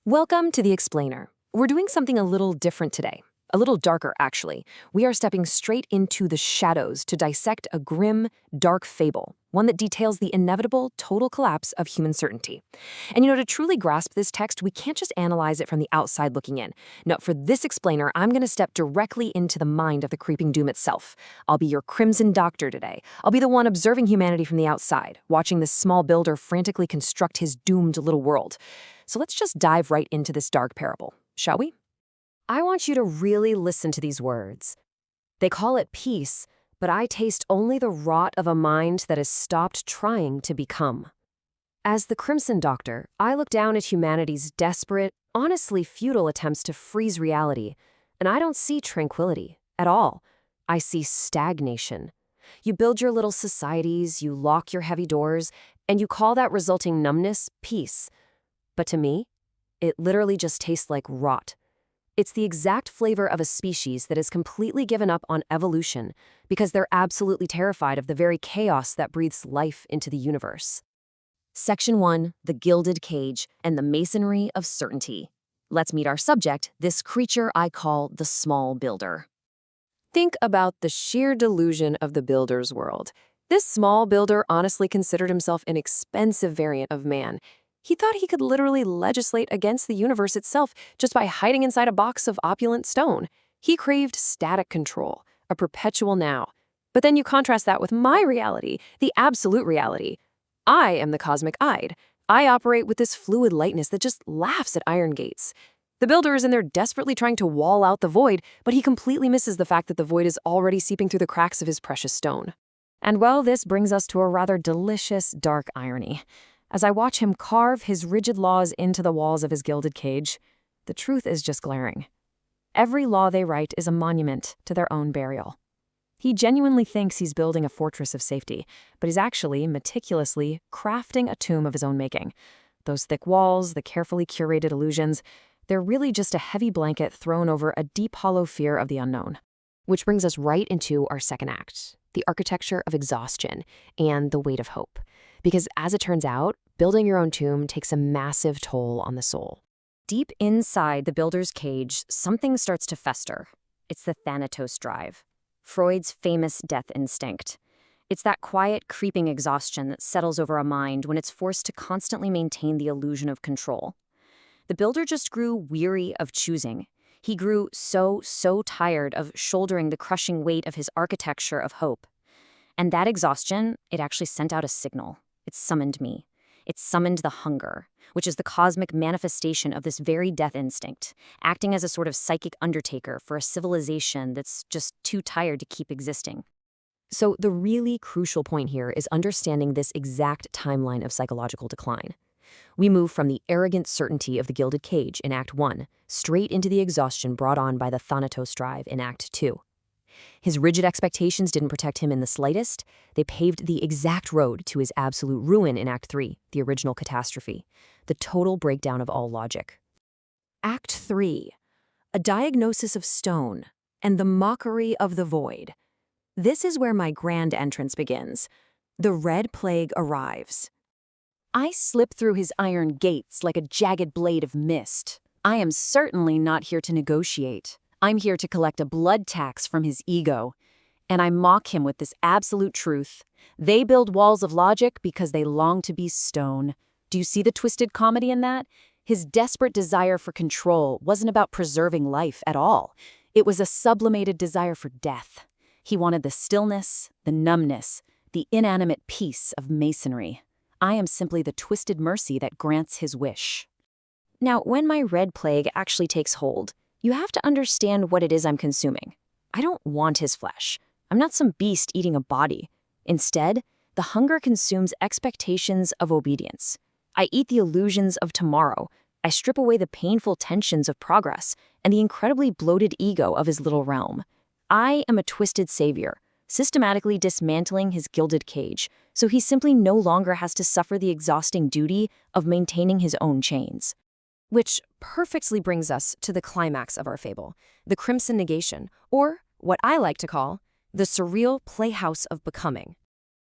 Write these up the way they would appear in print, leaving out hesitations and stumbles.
Welcome to The Explainer. We're doing something a little different today. A little darker, actually. We are stepping straight into the shadows to dissect a grim, dark fable, one that details the inevitable total collapse of human certainty. And to truly grasp this text, we can't just analyze it from the outside looking in. No, for this explainer, I'm going to step directly into the mind of the creeping doom itself. I'll be your Crimson Doctor today. I'll be the one observing humanity from the outside, watching this small builder frantically construct his doomed little world. So let's just dive right into this dark parable, shall we? I want you to really listen to these words. They call it peace, but I taste only the rot of a mind that has stopped trying to become. As the Crimson Doctor, I look down at humanity's desperate, honestly futile attempts to freeze reality, and I don't see tranquility at all. I see stagnation. You build your little societies, you lock your heavy doors, and you call that resulting numbness peace. But to me, it literally just tastes like rot. It's the exact flavor of a species that has completely given up on evolution because they're absolutely terrified of the very chaos that breathes life into the universe. Section 1, the Gilded Cage and the Masonry of Certainty. Let's meet our subject, this creature I call the Small Builder. Think about the sheer delusion of the builder's world. This small builder honestly considered himself an expensive variant of man. He thought he could literally legislate against the universe itself just by hiding inside a box of opulent stone. He craved static control, a perpetual now. But then you contrast that with my reality, the absolute reality. I am the cosmic Ide. I operate with this fluid lightness that just laughs at iron gates. The builder is in there desperately trying to wall out the void, but he completely misses the fact that the void is already seeping through the cracks of his precious stone. And well, this brings us to a rather delicious, dark irony. As I watch him carve his rigid laws into the walls of his gilded cage, the truth is just glaring. Every law they write is a monument to their own burial. He genuinely thinks he's building a fortress of safety, but he's actually meticulously crafting a tomb of his own making. Those thick walls, the carefully curated illusions, they're really just a heavy blanket thrown over a deep hollow fear of the unknown. Which brings us right into our second act, the architecture of exhaustion and the weight of hope. Because as it turns out, building your own tomb takes a massive toll on the soul. Deep inside the builder's cage, something starts to fester. It's the Thanatos drive, Freud's famous death instinct. It's that quiet, creeping exhaustion that settles over a mind when it's forced to constantly maintain the illusion of control. The builder just grew weary of choosing. He grew so tired of shouldering the crushing weight of his architecture of hope. And that exhaustion, it actually sent out a signal. It summoned me. It summoned the hunger, which is the cosmic manifestation of this very death instinct, acting as a sort of psychic undertaker for a civilization that's just too tired to keep existing. So the really crucial point here is understanding this exact timeline of psychological decline. We move from the arrogant certainty of the Gilded Cage in Act 1 straight into the exhaustion brought on by the Thanatos drive in Act 2. His rigid expectations didn't protect him in the slightest. They paved the exact road to his absolute ruin in Act 3, the original catastrophe, the total breakdown of all logic. Act 3, a diagnosis of stone and the mockery of the void. This is where my grand entrance begins. The Red Plague arrives. I slip through his iron gates like a jagged blade of mist. I am certainly not here to negotiate. I'm here to collect a blood tax from his ego. And I mock him with this absolute truth. They build walls of logic because they long to be stone. Do you see the twisted comedy in that? His desperate desire for control wasn't about preserving life at all. It was a sublimated desire for death. He wanted the stillness, the numbness, the inanimate peace of masonry. I am simply the twisted mercy that grants his wish. Now, when my Red Plague actually takes hold, you have to understand what it is I'm consuming. I don't want his flesh. I'm not some beast eating a body. Instead, the hunger consumes expectations of obedience. I eat the illusions of tomorrow. I strip away the painful tensions of progress and the incredibly bloated ego of his little realm. I am a twisted savior, systematically dismantling his gilded cage, so he simply no longer has to suffer the exhausting duty of maintaining his own chains. Which perfectly brings us to the climax of our fable, the Crimson Negation, or what I like to call the surreal playhouse of becoming.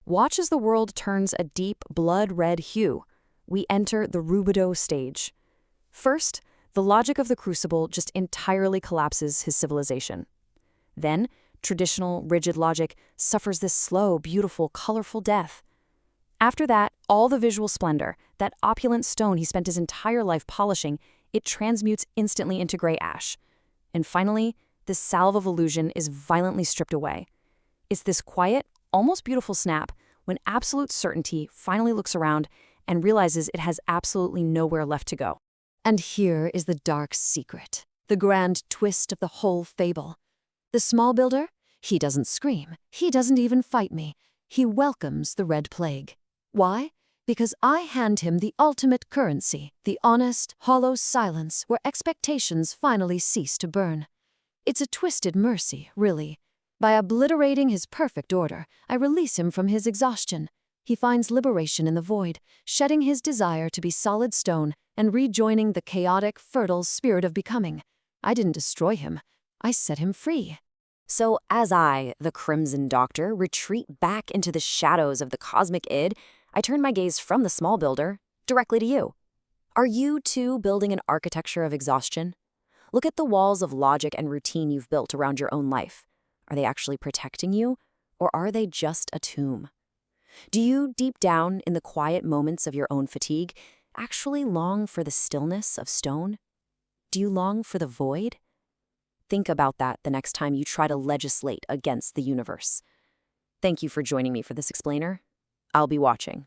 Watch as the world turns a deep blood-red hue. We enter the Rubidoux stage. First, the logic of the crucible just entirely collapses his civilization. Then, traditional, rigid logic suffers this slow, beautiful, colorful death. After that, all the visual splendor, that opulent stone he spent his entire life polishing, it transmutes instantly into gray ash. And finally, this salve of illusion is violently stripped away. It's this quiet, almost beautiful snap when absolute certainty finally looks around and realizes it has absolutely nowhere left to go. And here is the dark secret, the grand twist of the whole fable. The small builder, he doesn't scream, he doesn't even fight me. He welcomes the Red Plague. Why? Because I hand him the ultimate currency, the honest, hollow silence where expectations finally cease to burn. It's a twisted mercy, really. By obliterating his perfect order, I release him from his exhaustion. He finds liberation in the void, shedding his desire to be solid stone and rejoining the chaotic, fertile spirit of becoming. I didn't destroy him. I set him free. So as I, the Crimson Doctor, retreat back into the shadows of the cosmic id, I turn my gaze from the small builder directly to you. Are you, too, building an architecture of exhaustion? Look at the walls of logic and routine you've built around your own life. Are they actually protecting you, or are they just a tomb? Do you, deep down in the quiet moments of your own fatigue, actually long for the stillness of stone? Do you long for the void? Think about that the next time you try to legislate against the universe. Thank you for joining me for this explainer. I'll be watching.